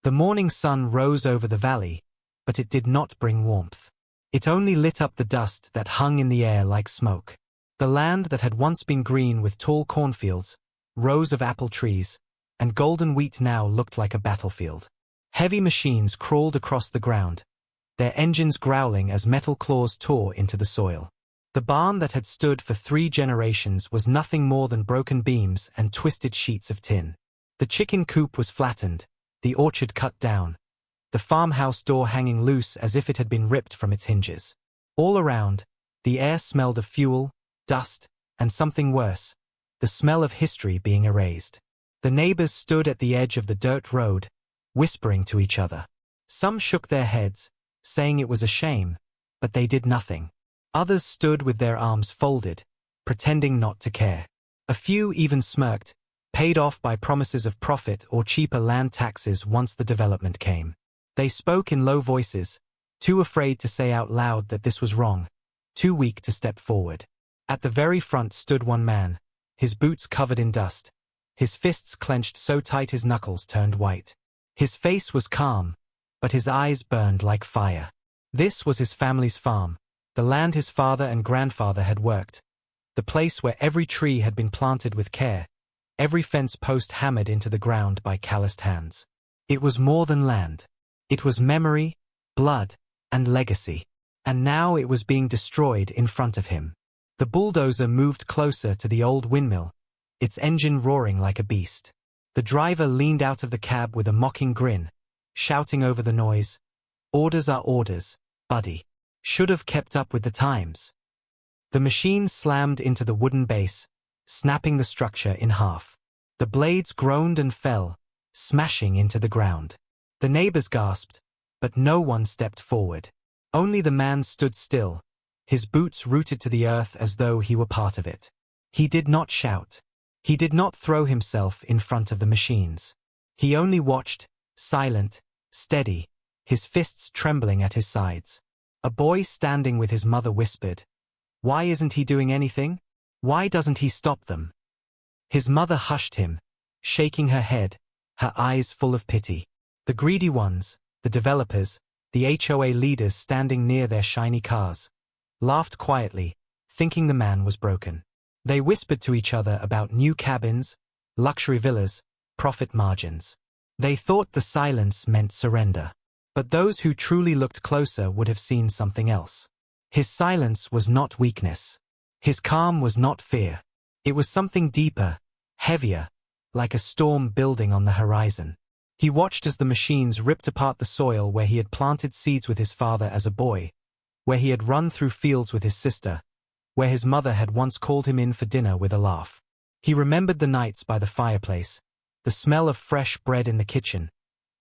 The morning sun rose over the valley, but it did not bring warmth. It only lit up the dust that hung in the air like smoke. The land that had once been green with tall cornfields, rows of apple trees, and golden wheat now looked like a battlefield. Heavy machines crawled across the ground, their engines growling as metal claws tore into the soil. The barn that had stood for 3 generations was nothing more than broken beams and twisted sheets of tin. The chicken coop was flattened, the orchard cut down, the farmhouse door hanging loose as if it had been ripped from its hinges. All around, the air smelled of fuel, dust, and something worse, the smell of history being erased. The neighbors stood at the edge of the dirt road, whispering to each other. Some shook their heads, saying it was a shame, but they did nothing. Others stood with their arms folded, pretending not to care. A few even smirked, paid off by promises of profit or cheaper land taxes once the development came. They spoke in low voices, too afraid to say out loud that this was wrong, too weak to step forward. At the very front stood one man, his boots covered in dust, his fists clenched so tight his knuckles turned white. His face was calm, but his eyes burned like fire. This was his family's farm, the land his father and grandfather had worked, the place where every tree had been planted with care, every fence post hammered into the ground by calloused hands. It was more than land. It was memory, blood, and legacy. And now it was being destroyed in front of him. The bulldozer moved closer to the old windmill, its engine roaring like a beast. The driver leaned out of the cab with a mocking grin, shouting over the noise, "Orders are orders, buddy. Should have kept up with the times." The machine slammed into the wooden base, snapping the structure in half. The blades groaned and fell, smashing into the ground. The neighbors gasped, but no one stepped forward. Only the man stood still, his boots rooted to the earth as though he were part of it. He did not shout. He did not throw himself in front of the machines. He only watched, silent, steady, his fists trembling at his sides. A boy standing with his mother whispered, "Why isn't he doing anything? Why doesn't he stop them?" His mother hushed him, shaking her head, her eyes full of pity. The greedy ones, the developers, the HOA leaders standing near their shiny cars, laughed quietly, thinking the man was broken. They whispered to each other about new cabins, luxury villas, profit margins. They thought the silence meant surrender. But those who truly looked closer would have seen something else. His silence was not weakness. His calm was not fear. It was something deeper, heavier, like a storm building on the horizon. He watched as the machines ripped apart the soil where he had planted seeds with his father as a boy, where he had run through fields with his sister, where his mother had once called him in for dinner with a laugh. He remembered the nights by the fireplace, the smell of fresh bread in the kitchen,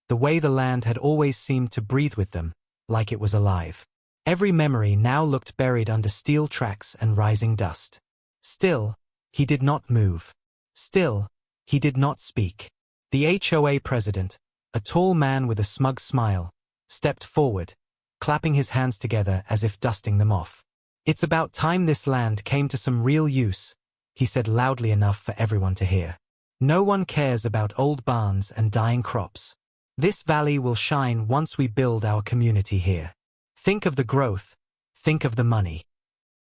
the way the land had always seemed to breathe with them, like it was alive. Every memory now looked buried under steel tracks and rising dust. Still, he did not move. Still, he did not speak. The HOA president, a tall man with a smug smile, stepped forward, clapping his hands together as if dusting them off. "It's about time this land came to some real use," he said loudly enough for everyone to hear. "No one cares about old barns and dying crops. This valley will shine once we build our community here. Think of the growth, think of the money."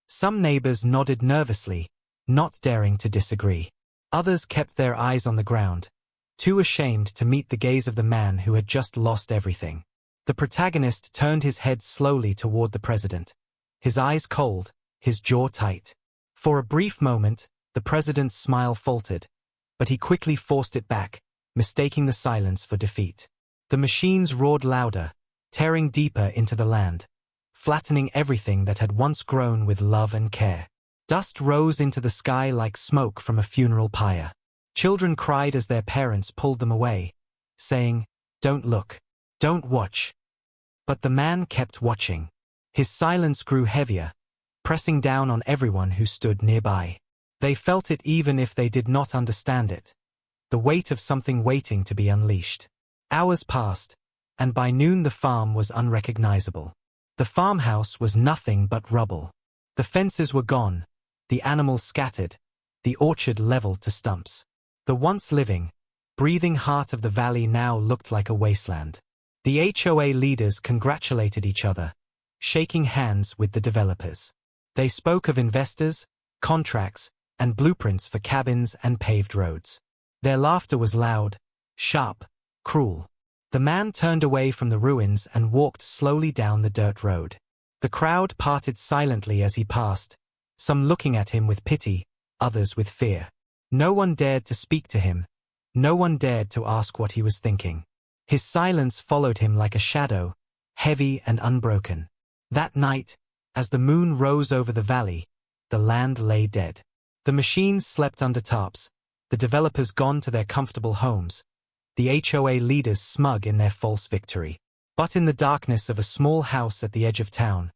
Some neighbors nodded nervously, not daring to disagree. Others kept their eyes on the ground, too ashamed to meet the gaze of the man who had just lost everything. The protagonist turned his head slowly toward the president, his eyes cold, his jaw tight. For a brief moment, the president's smile faltered, but he quickly forced it back, mistaking the silence for defeat. The machines roared louder, tearing deeper into the land, flattening everything that had once grown with love and care. Dust rose into the sky like smoke from a funeral pyre. Children cried as their parents pulled them away, saying, "Don't look, don't watch." But the man kept watching. His silence grew heavier, pressing down on everyone who stood nearby. They felt it even if they did not understand it, the weight of something waiting to be unleashed. Hours passed, and by noon the farm was unrecognizable. The farmhouse was nothing but rubble. The fences were gone, the animals scattered, the orchard leveled to stumps. The once living, breathing heart of the valley now looked like a wasteland. The HOA leaders congratulated each other, shaking hands with the developers. They spoke of investors, contracts, and blueprints for cabins and paved roads. Their laughter was loud, sharp, cruel. The man turned away from the ruins and walked slowly down the dirt road. The crowd parted silently as he passed, some looking at him with pity, others with fear. No one dared to speak to him. No one dared to ask what he was thinking. His silence followed him like a shadow, heavy and unbroken. That night, as the moon rose over the valley, the land lay dead. The machines slept under tarps, the developers gone to their comfortable homes, the HOA leaders smug in their false victory. But in the darkness of a small house at the edge of town,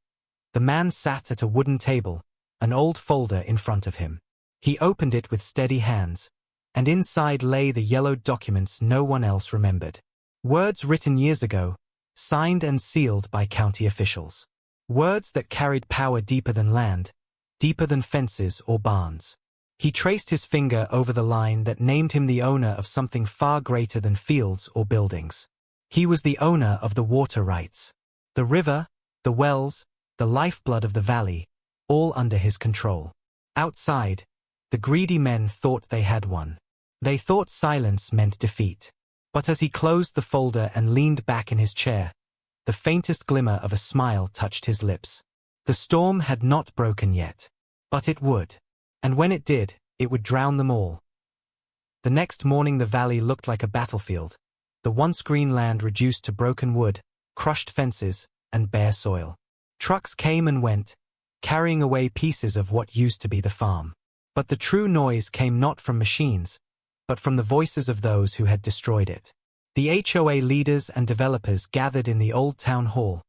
the man sat at a wooden table, an old folder in front of him. He opened it with steady hands, and inside lay the yellowed documents no one else remembered. Words written years ago, signed and sealed by county officials. Words that carried power deeper than land, deeper than fences or barns. He traced his finger over the line that named him the owner of something far greater than fields or buildings. He was the owner of the water rights. The river, the wells, the lifeblood of the valley, all under his control. Outside, the greedy men thought they had won. They thought silence meant defeat. But as he closed the folder and leaned back in his chair, the faintest glimmer of a smile touched his lips. The storm had not broken yet. But it would. And when it did, it would drown them all. The next morning the valley looked like a battlefield, the once green land reduced to broken wood, crushed fences, and bare soil. Trucks came and went, carrying away pieces of what used to be the farm. But the true noise came not from machines, but from the voices of those who had destroyed it. The HOA leaders and developers gathered in the old town hall,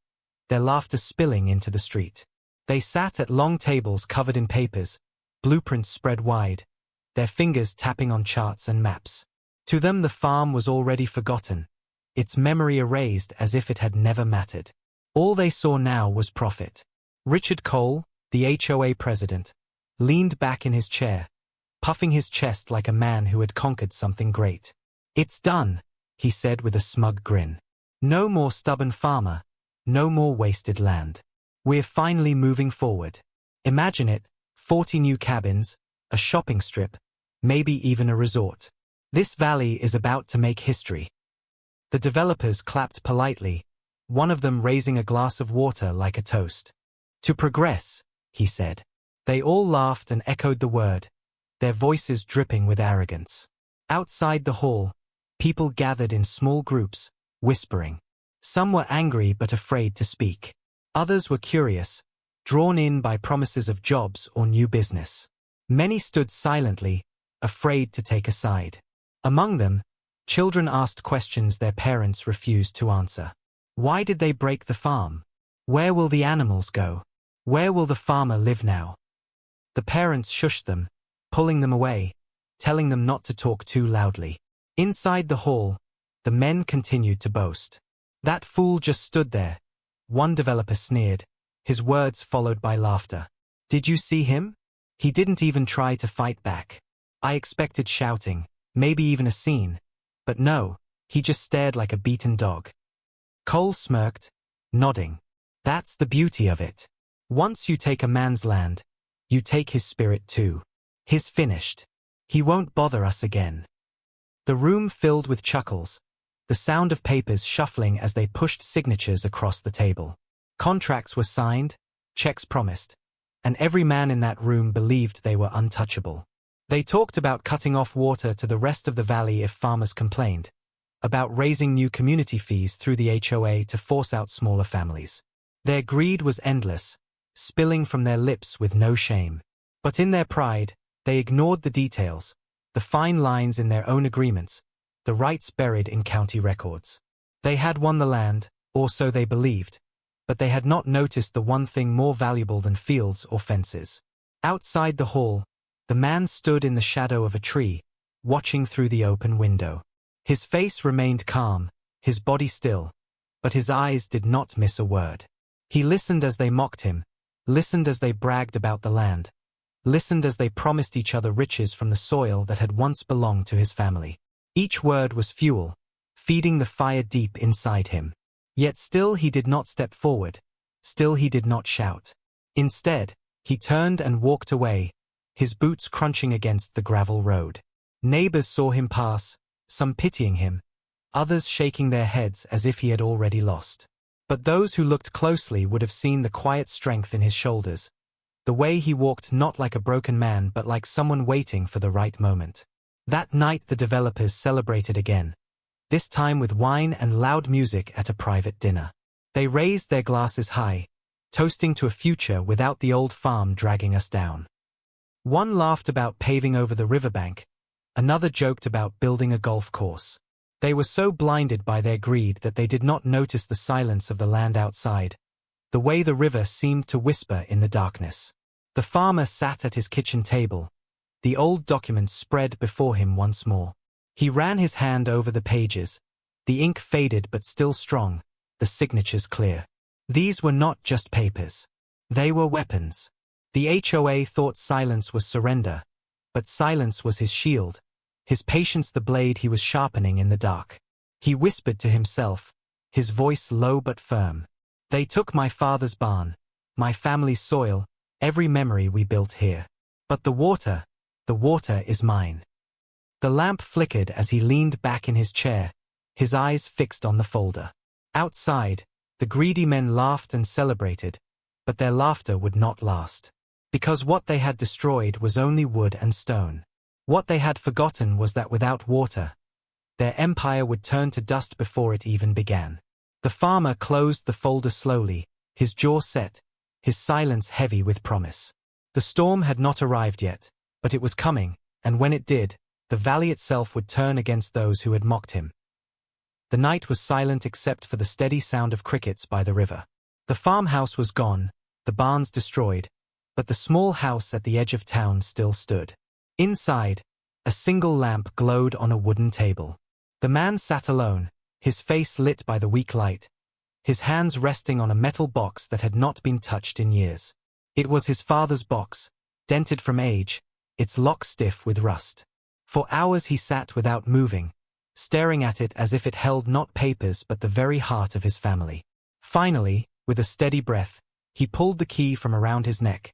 their laughter spilling into the street. They sat at long tables covered in papers, blueprints spread wide, their fingers tapping on charts and maps. To them the farm was already forgotten, its memory erased as if it had never mattered. All they saw now was profit. Richard Cole, the HOA president, leaned back in his chair, puffing his chest like a man who had conquered something great. "It's done," he said with a smug grin. "No more stubborn farmer, no more wasted land. We're finally moving forward. Imagine it, 40 new cabins, a shopping strip, maybe even a resort. This valley is about to make history." The developers clapped politely, one of them raising a glass of water like a toast. "To progress," he said. They all laughed and echoed the word, their voices dripping with arrogance. Outside the hall, people gathered in small groups, whispering. Some were angry but afraid to speak. Others were curious, drawn in by promises of jobs or new business. Many stood silently, afraid to take a side. Among them, children asked questions their parents refused to answer. Why did they break the farm? Where will the animals go? Where will the farmer live now? The parents shushed them, pulling them away, telling them not to talk too loudly. Inside the hall, the men continued to boast. "That fool just stood there," one developer sneered, his words followed by laughter. "Did you see him? He didn't even try to fight back. I expected shouting, maybe even a scene. But no, he just stared like a beaten dog." Cole smirked, nodding. "That's the beauty of it. Once you take a man's land, you take his spirit too. He's finished. He won't bother us again." The room filled with chuckles, the sound of papers shuffling as they pushed signatures across the table. Contracts were signed, checks promised, and every man in that room believed they were untouchable. They talked about cutting off water to the rest of the valley if farmers complained, about raising new community fees through the HOA to force out smaller families. Their greed was endless, spilling from their lips with no shame. But in their pride, they ignored the details, the fine lines in their own agreements, the rights buried in county records. They had won the land, or so they believed, but they had not noticed the one thing more valuable than fields or fences. Outside the hall, the man stood in the shadow of a tree, watching through the open window. His face remained calm, his body still, but his eyes did not miss a word. He listened as they mocked him, listened as they bragged about the land, listened as they promised each other riches from the soil that had once belonged to his family. Each word was fuel, feeding the fire deep inside him. Yet still he did not step forward, still he did not shout. Instead, he turned and walked away, his boots crunching against the gravel road. Neighbors saw him pass, some pitying him, others shaking their heads as if he had already lost. But those who looked closely would have seen the quiet strength in his shoulders, the way he walked not like a broken man but like someone waiting for the right moment. That night the developers celebrated again, this time with wine and loud music at a private dinner. They raised their glasses high, toasting to a future without the old farm dragging us down. One laughed about paving over the riverbank, another joked about building a golf course. They were so blinded by their greed that they did not notice the silence of the land outside, the way the river seemed to whisper in the darkness. The farmer sat at his kitchen table, the old documents spread before him once more. He ran his hand over the pages, the ink faded but still strong, the signatures clear. These were not just papers. They were weapons. The HOA thought silence was surrender, but silence was his shield, his patience the blade he was sharpening in the dark. He whispered to himself, his voice low but firm. They took my father's barn, my family's soil, every memory we built here. But the water is mine. The lamp flickered as he leaned back in his chair, his eyes fixed on the folder. Outside, the greedy men laughed and celebrated, but their laughter would not last. Because what they had destroyed was only wood and stone. What they had forgotten was that without water, their empire would turn to dust before it even began. The farmer closed the folder slowly, his jaw set, his silence heavy with promise. The storm had not arrived yet, but it was coming, and when it did, the valley itself would turn against those who had mocked him. The night was silent except for the steady sound of crickets by the river. The farmhouse was gone, the barns destroyed, but the small house at the edge of town still stood. Inside, a single lamp glowed on a wooden table. The man sat alone, his face lit by the weak light, his hands resting on a metal box that had not been touched in years. It was his father's box, dented from age, its lock stiff with rust. For hours he sat without moving, staring at it as if it held not papers but the very heart of his family. Finally, with a steady breath, he pulled the key from around his neck,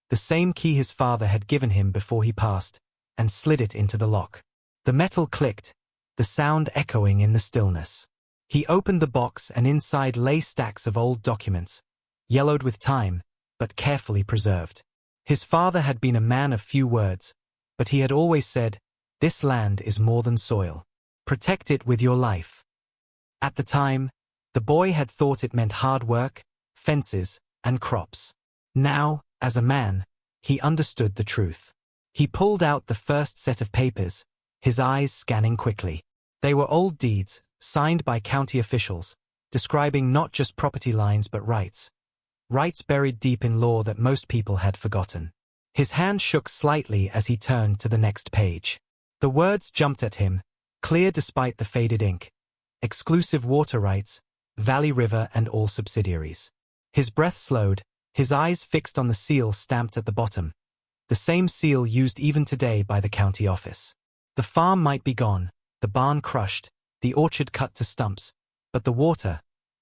the same key his father had given him before he passed, and slid it into the lock. The metal clicked, the sound echoing in the stillness. He opened the box and inside lay stacks of old documents, yellowed with time, but carefully preserved. His father had been a man of few words, but he had always said, "This land is more than soil. Protect it with your life." At the time, the boy had thought it meant hard work, fences, and crops. Now, as a man, he understood the truth. He pulled out the first set of papers, his eyes scanning quickly. They were old deeds, signed by county officials, describing not just property lines but rights. Rights buried deep in law that most people had forgotten. His hand shook slightly as he turned to the next page. The words jumped at him, clear despite the faded ink. Exclusive water rights, Valley River and all subsidiaries. His breath slowed, his eyes fixed on the seal stamped at the bottom, the same seal used even today by the county office. The farm might be gone, the barn crushed, the orchard cut to stumps, but the water,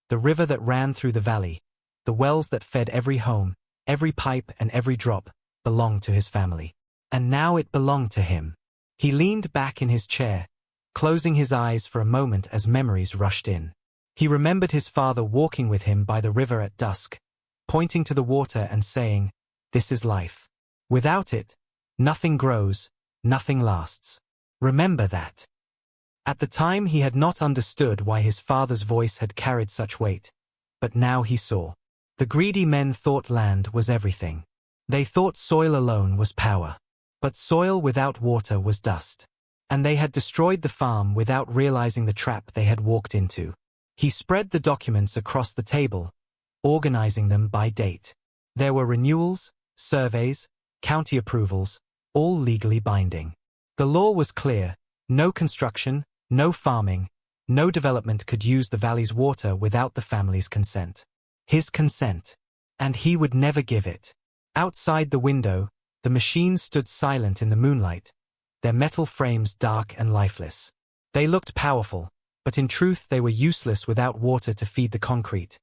the river that ran through the valley, the wells that fed every home, every pipe and every drop, belonged to his family. And now it belonged to him. He leaned back in his chair, closing his eyes for a moment as memories rushed in. He remembered his father walking with him by the river at dusk, pointing to the water and saying, "This is life. Without it, nothing grows, nothing lasts. Remember that." At the time he had not understood why his father's voice had carried such weight, but now he saw. The greedy men thought land was everything. They thought soil alone was power. But soil without water was dust. And they had destroyed the farm without realizing the trap they had walked into. He spread the documents across the table, organizing them by date. There were renewals, surveys, county approvals, all legally binding. The law was clear: no construction, no farming, no development could use the valley's water without the family's consent. His consent. And he would never give it. Outside the window, the machines stood silent in the moonlight, their metal frames dark and lifeless. They looked powerful, but in truth they were useless without water to feed the concrete,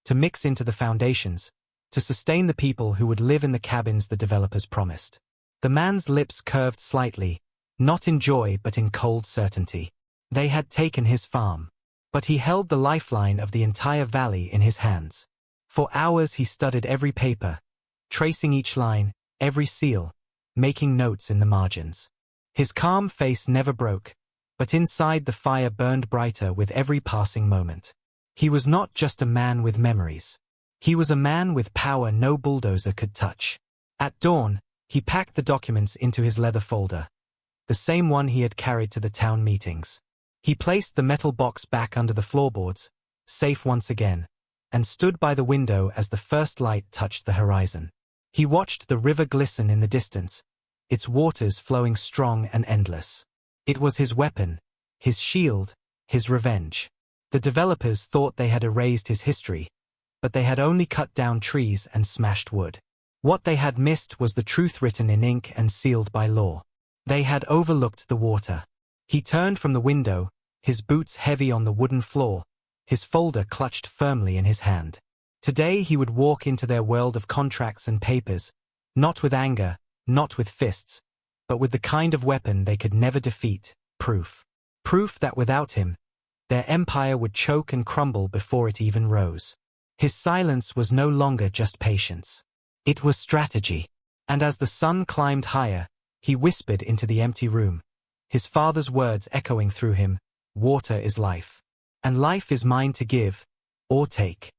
to mix into the foundations, to sustain the people who would live in the cabins the developers promised. The man's lips curved slightly, not in joy but in cold certainty. They had taken his farm. But he held the lifeline of the entire valley in his hands. For hours he studied every paper, tracing each line, every seal, making notes in the margins. His calm face never broke, but inside the fire burned brighter with every passing moment. He was not just a man with memories. He was a man with power no bulldozer could touch. At dawn, he packed the documents into his leather folder, the same one he had carried to the town meetings. He placed the metal box back under the floorboards, safe once again, and stood by the window as the first light touched the horizon. He watched the river glisten in the distance, its waters flowing strong and endless. It was his weapon, his shield, his revenge. The developers thought they had erased his history, but they had only cut down trees and smashed wood. What they had missed was the truth written in ink and sealed by law. They had overlooked the water. He turned from the window, his boots heavy on the wooden floor, his folder clutched firmly in his hand. Today he would walk into their world of contracts and papers, not with anger, not with fists, but with the kind of weapon they could never defeat, proof. Proof that without him, their empire would choke and crumble before it even rose. His silence was no longer just patience. It was strategy. And as the sun climbed higher, he whispered into the empty room, his father's words echoing through him, "Water is life. And life is mine to give, or take."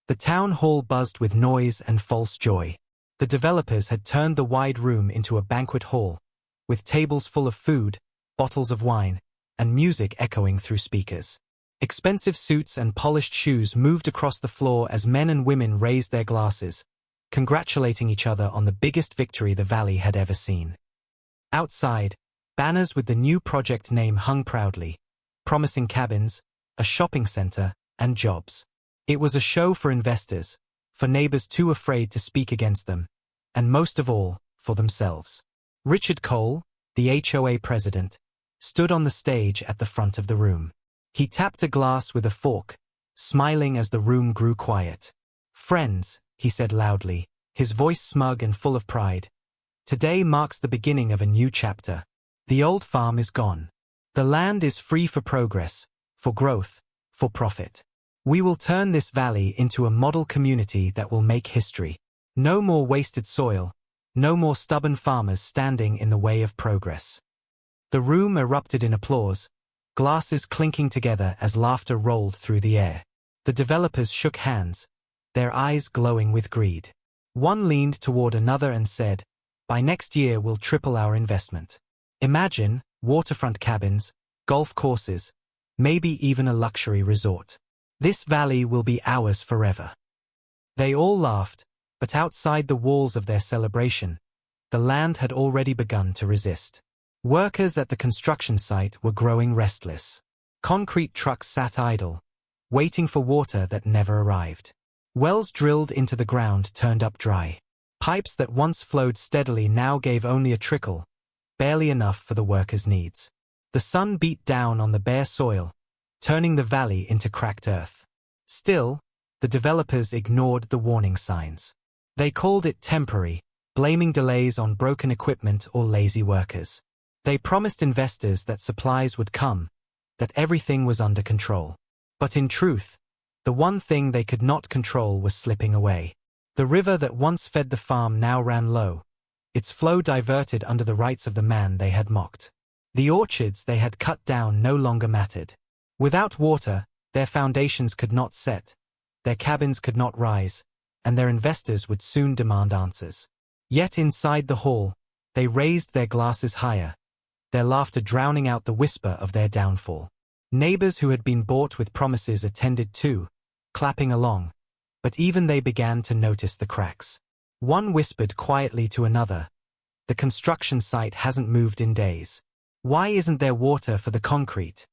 The town hall buzzed with noise and false joy. The developers had turned the wide room into a banquet hall, with tables full of food, bottles of wine, and music echoing through speakers. Expensive suits and polished shoes moved across the floor as men and women raised their glasses, congratulating each other on the biggest victory the valley had ever seen. Outside, banners with the new project name hung proudly, promising cabins, a shopping center, and jobs. It was a show for investors, for neighbors too afraid to speak against them, and most of all, for themselves. Richard Cole, the HOA president, stood on the stage at the front of the room. He tapped a glass with a fork, smiling as the room grew quiet. "Friends," he said loudly, his voice smug and full of pride, "today marks the beginning of a new chapter. The old farm is gone. The land is free for progress, for growth, for profit. We will turn this valley into a model community that will make history. No more wasted soil, no more stubborn farmers standing in the way of progress." The room erupted in applause, glasses clinking together as laughter rolled through the air. The developers shook hands, their eyes glowing with greed. One leaned toward another and said, "By next year we'll triple our investment. Imagine waterfront cabins, golf courses, maybe even a luxury resort. This valley will be ours forever." They all laughed, but outside the walls of their celebration, the land had already begun to resist. Workers at the construction site were growing restless. Concrete trucks sat idle, waiting for water that never arrived. Wells drilled into the ground turned up dry. Pipes that once flowed steadily now gave only a trickle, barely enough for the workers' needs. The sun beat down on the bare soil, turning the valley into cracked earth. Still, the developers ignored the warning signs. They called it temporary, blaming delays on broken equipment or lazy workers. They promised investors that supplies would come, that everything was under control. But in truth, the one thing they could not control was slipping away. The river that once fed the farm now ran low, its flow diverted under the rights of the man they had mocked. The orchards they had cut down no longer mattered. Without water, their foundations could not set, their cabins could not rise, and their investors would soon demand answers. Yet inside the hall, they raised their glasses higher, their laughter drowning out the whisper of their downfall. Neighbors who had been bought with promises attended too, clapping along, but even they began to notice the cracks. One whispered quietly to another, "The construction site hasn't moved in days. Why isn't there water for the concrete?"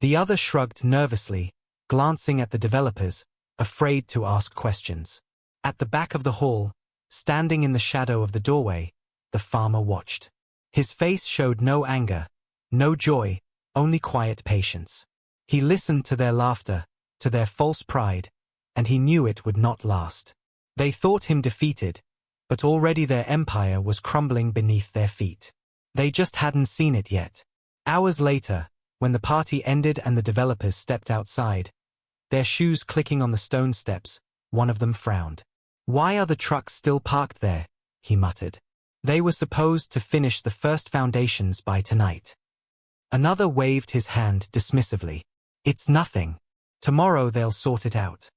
The other shrugged nervously, glancing at the developers, afraid to ask questions. At the back of the hall, standing in the shadow of the doorway, the farmer watched. His face showed no anger, no joy, only quiet patience. He listened to their laughter, to their false pride, and he knew it would not last. They thought him defeated, but already their empire was crumbling beneath their feet. They just hadn't seen it yet. Hours later, when the party ended and the developers stepped outside, their shoes clicking on the stone steps, one of them frowned. "Why are the trucks still parked there?" he muttered. "They were supposed to finish the first foundations by tonight." Another waved his hand dismissively. "It's nothing. Tomorrow they'll sort it out."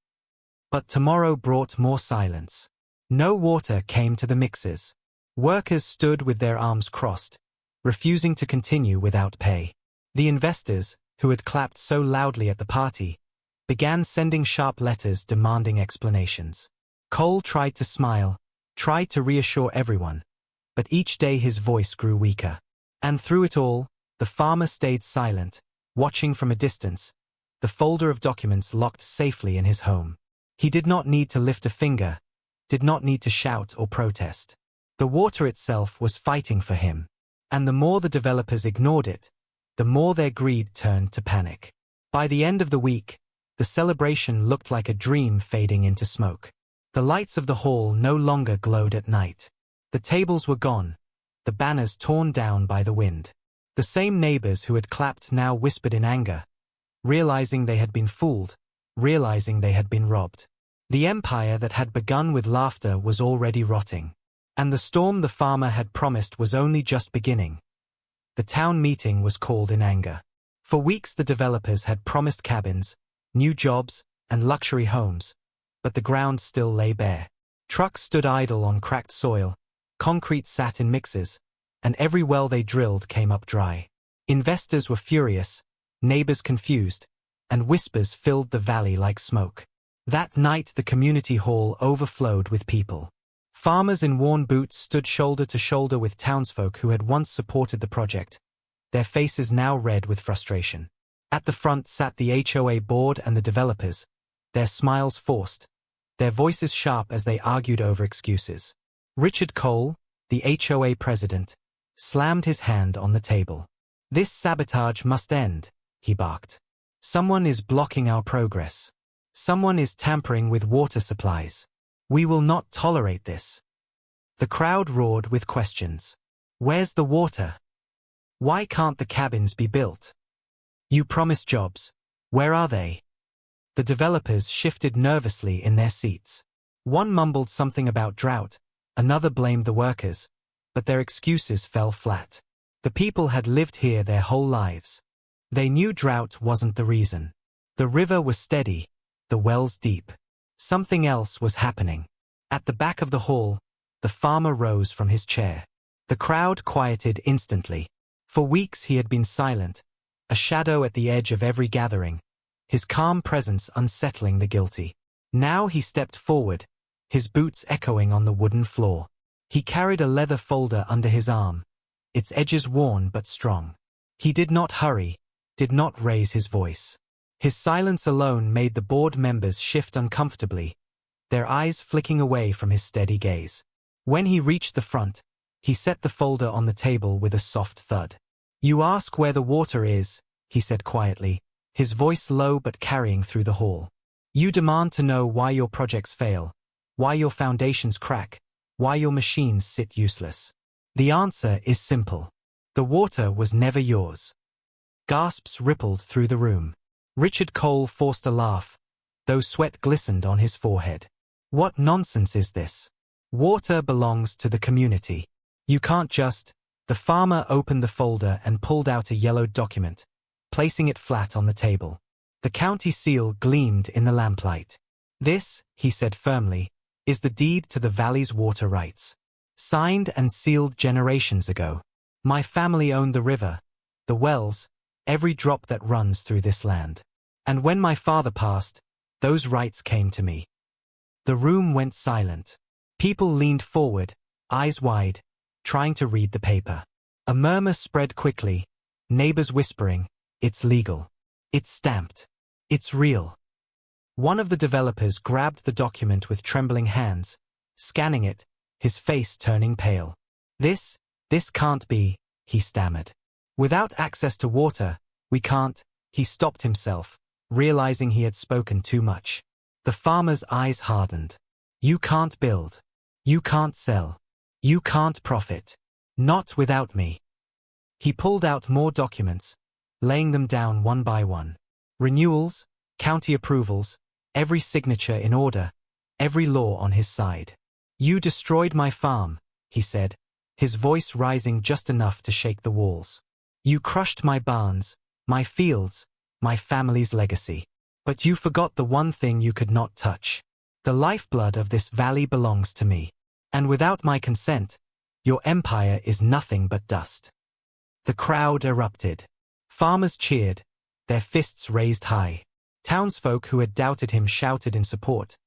But tomorrow brought more silence. No water came to the mixers. Workers stood with their arms crossed, refusing to continue without pay. The investors, who had clapped so loudly at the party, began sending sharp letters demanding explanations. Cole tried to smile, tried to reassure everyone, but each day his voice grew weaker. And through it all, the farmer stayed silent, watching from a distance, the folder of documents locked safely in his home. He did not need to lift a finger, did not need to shout or protest. The water itself was fighting for him, and the more the developers ignored it, the more their greed turned to panic. By the end of the week, the celebration looked like a dream fading into smoke. The lights of the hall no longer glowed at night. The tables were gone, the banners torn down by the wind. The same neighbors who had clapped now whispered in anger, realizing they had been fooled, realizing they had been robbed. The empire that had begun with laughter was already rotting. And the storm the farmer had promised was only just beginning. The town meeting was called in anger. For weeks the developers had promised cabins, new jobs, and luxury homes, but the ground still lay bare. Trucks stood idle on cracked soil, concrete sat in mixers, and every well they drilled came up dry. Investors were furious, neighbors confused, and whispers filled the valley like smoke. That night the community hall overflowed with people. Farmers in worn boots stood shoulder to shoulder with townsfolk who had once supported the project, their faces now red with frustration. At the front sat the HOA board and the developers, their smiles forced, their voices sharp as they argued over excuses. Richard Cole, the HOA president, slammed his hand on the table. "This sabotage must end," he barked. "Someone is blocking our progress. Someone is tampering with water supplies. We will not tolerate this." The crowd roared with questions. "Where's the water? Why can't the cabins be built? You promised jobs. Where are they?" The developers shifted nervously in their seats. One mumbled something about drought, another blamed the workers, but their excuses fell flat. The people had lived here their whole lives. They knew drought wasn't the reason. The river was steady, the wells deep. Something else was happening. At the back of the hall, the farmer rose from his chair. The crowd quieted instantly. For weeks he had been silent, a shadow at the edge of every gathering, his calm presence unsettling the guilty. Now he stepped forward, his boots echoing on the wooden floor. He carried a leather folder under his arm, its edges worn but strong. He did not hurry, did not raise his voice. His silence alone made the board members shift uncomfortably, their eyes flicking away from his steady gaze. When he reached the front, he set the folder on the table with a soft thud. "You ask where the water is," he said quietly, his voice low but carrying through the hall. "You demand to know why your projects fail, why your foundations crack, why your machines sit useless. The answer is simple. The water was never yours." Gasps rippled through the room. Richard Cole forced a laugh, though sweat glistened on his forehead. "What nonsense is this? Water belongs to the community. You can't just—" The farmer opened the folder and pulled out a yellowed document, placing it flat on the table. The county seal gleamed in the lamplight. "This," he said firmly, "is the deed to the valley's water rights. Signed and sealed generations ago. My family owned the river, the wells, every drop that runs through this land. And when my father passed, those rights came to me." The room went silent. People leaned forward, eyes wide, trying to read the paper. A murmur spread quickly, neighbors whispering, "It's legal. It's stamped. It's real." One of the developers grabbed the document with trembling hands, scanning it, his face turning pale. This can't be," he stammered. "Without access to water, We can't. He stopped himself, realizing he had spoken too much. The farmer's eyes hardened. You can't build. You can't sell. You can't profit. Not without me. He pulled out more documents, laying them down one by one. Renewals, county approvals, every signature in order, every law on his side. You destroyed my farm, he said, his voice rising just enough to shake the walls. You crushed my barns, my fields, my family's legacy. But you forgot the one thing you could not touch. The lifeblood of this valley belongs to me. And without my consent, your empire is nothing but dust. The crowd erupted. Farmers cheered, their fists raised high. Townsfolk who had doubted him shouted in support,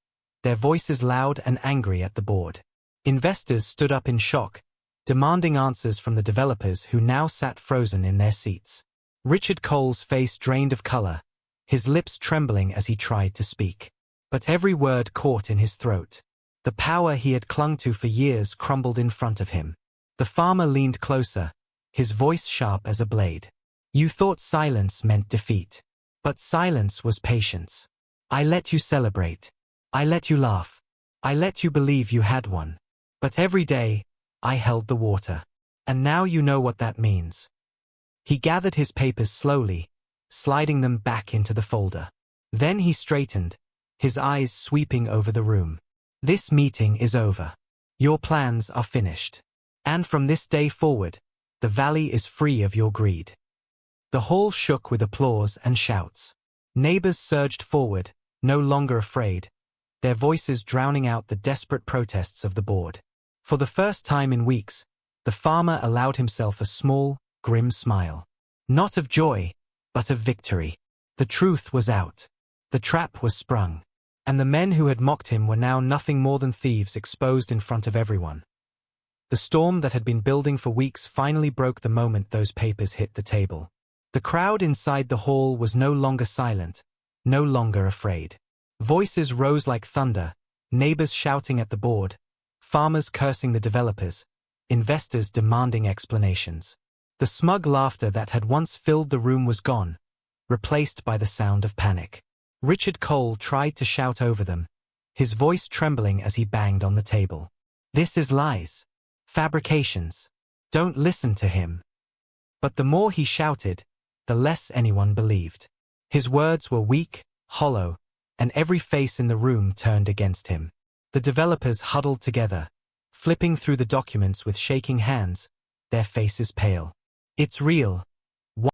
their voices loud and angry at the board. Investors stood up in shock, demanding answers from the developers who now sat frozen in their seats. Richard Cole's face drained of color, his lips trembling as he tried to speak. But every word caught in his throat. The power he had clung to for years crumbled in front of him. The farmer leaned closer, his voice sharp as a blade. You thought silence meant defeat. But silence was patience. I let you celebrate. I let you laugh. I let you believe you had one. But every day, I held the water. And now you know what that means. He gathered his papers slowly, sliding them back into the folder. Then he straightened, his eyes sweeping over the room. This meeting is over. Your plans are finished. And from this day forward, the valley is free of your greed. The hall shook with applause and shouts. Neighbors surged forward, no longer afraid, their voices drowning out the desperate protests of the board. For the first time in weeks, the farmer allowed himself a small, grim smile. Not of joy, but of victory. The truth was out. The trap was sprung. And the men who had mocked him were now nothing more than thieves exposed in front of everyone. The storm that had been building for weeks finally broke the moment those papers hit the table. The crowd inside the hall was no longer silent, no longer afraid. Voices rose like thunder, neighbors shouting at the board, farmers cursing the developers, investors demanding explanations. The smug laughter that had once filled the room was gone, replaced by the sound of panic. Richard Cole tried to shout over them, his voice trembling as he banged on the table. This is lies. Fabrications. Don't listen to him. But the more he shouted, the less anyone believed. His words were weak, hollow, and every face in the room turned against him. The developers huddled together, flipping through the documents with shaking hands, their faces pale. It's real,